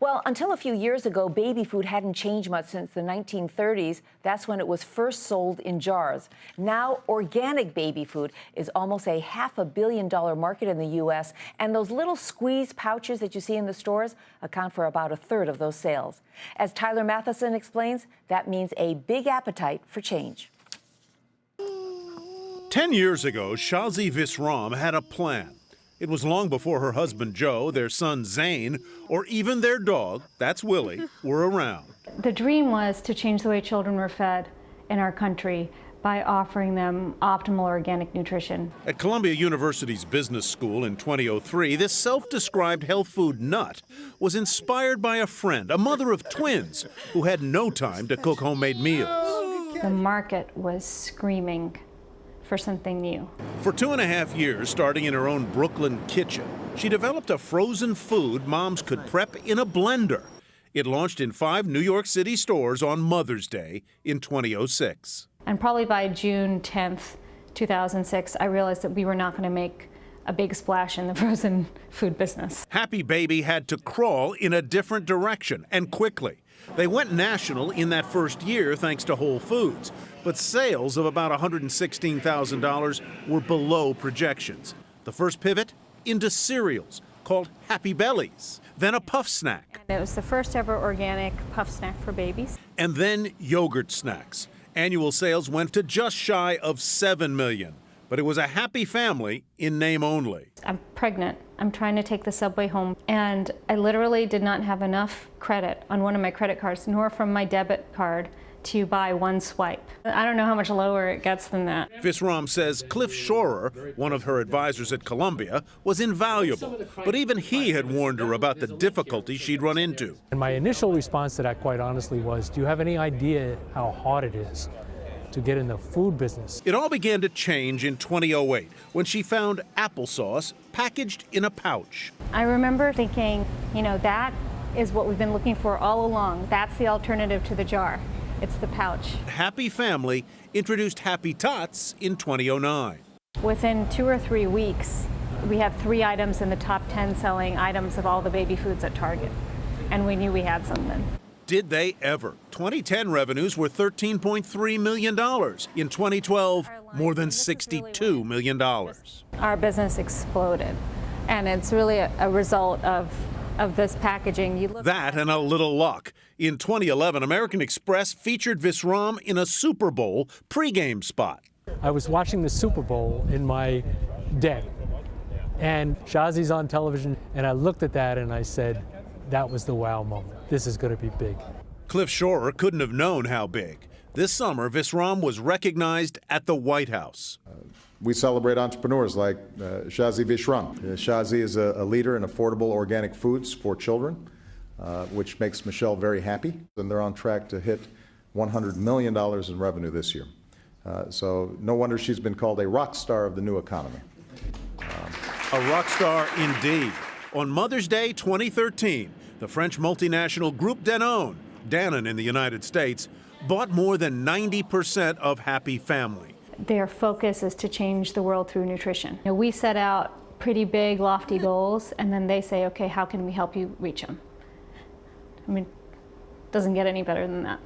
Well, until a few years ago, baby food hadn't changed much since the 1930s. That's when it was first sold in jars. Now, organic baby food is almost a $500 million market in the U.S., and those little squeeze pouches that you see in the stores account for about a third of those sales. As Tyler Matheson explains, that means a big appetite for change. 10 years ago, Shazi Visram had a plan. It was long before her husband Joe, their son Zane, or even their dog, that's Willie, were around. The dream was to change the way children were fed in our country by offering them optimal organic nutrition. At Columbia University's business school in 2003, this self-described health food nut was inspired by a friend, a mother of twins, who had no time to cook homemade meals. The market was screaming for something new. For 2.5 years, starting in her own Brooklyn kitchen, she developed a frozen food moms could prep in a blender. It launched in 5 New York City stores on Mother's Day in 2006. And probably by June 10th, 2006, I realized that we were not going to make a big splash in the frozen food business. Happy Baby had to crawl in a different direction, and quickly. They went national in that first year thanks to Whole Foods, but sales of about $116,000 were below projections. The first pivot? Into cereals, called Happy Bellies, then a puff snack. And it was the first ever organic puff snack for babies. And then yogurt snacks. Annual sales went to just shy of $7 million. But it was a happy family in name only. I'm pregnant. I'm trying to take the subway home, and I literally did not have enough credit on one of my credit cards, nor from my debit card, to buy one swipe. I don't know how much lower it gets than that. Visram says Cliff Schorer, one of her advisors at Columbia, was invaluable. But even he had warned her about the difficulty she'd run into. And my initial response to that, quite honestly, was, do you have any idea how hard it is to get in the food business? It all began to change in 2008 when she found applesauce packaged in a pouch. I remember thinking, that is what we've been looking for all along. That's the alternative to the jar. It's the pouch. Happy Family introduced Happy Tots in 2009. Within 2 or 3 weeks, we had 3 items in the top 10 selling items of all the baby foods at Target. And we knew we had something. Did they ever? 2010 revenues were $13.3 million. In 2012, more than $62 million. Our business exploded, and it's really a result of this packaging. That and a little luck. In 2011, American Express featured Visram in a Super Bowl pregame spot. I was watching the Super Bowl in my den, and Shazi's on television, and I looked at that and I said, that was the wow moment. This is going to be big. Cliff Schorer couldn't have known how big. This summer, Visram was recognized at the White House. We celebrate entrepreneurs like Shazi Visram. Shazi is a leader in affordable organic foods for children, which makes Michelle very happy. And they're on track to hit $100 million in revenue this year. So no wonder she's been called a rock star of the new economy. A rock star indeed. On Mother's Day 2013, the French multinational Groupe Danone in the United States, bought more than 90% of Happy Family. Their focus is to change the world through nutrition. We set out pretty big, lofty goals, and then they say, okay, how can we help you reach them? I mean, it doesn't get any better than that.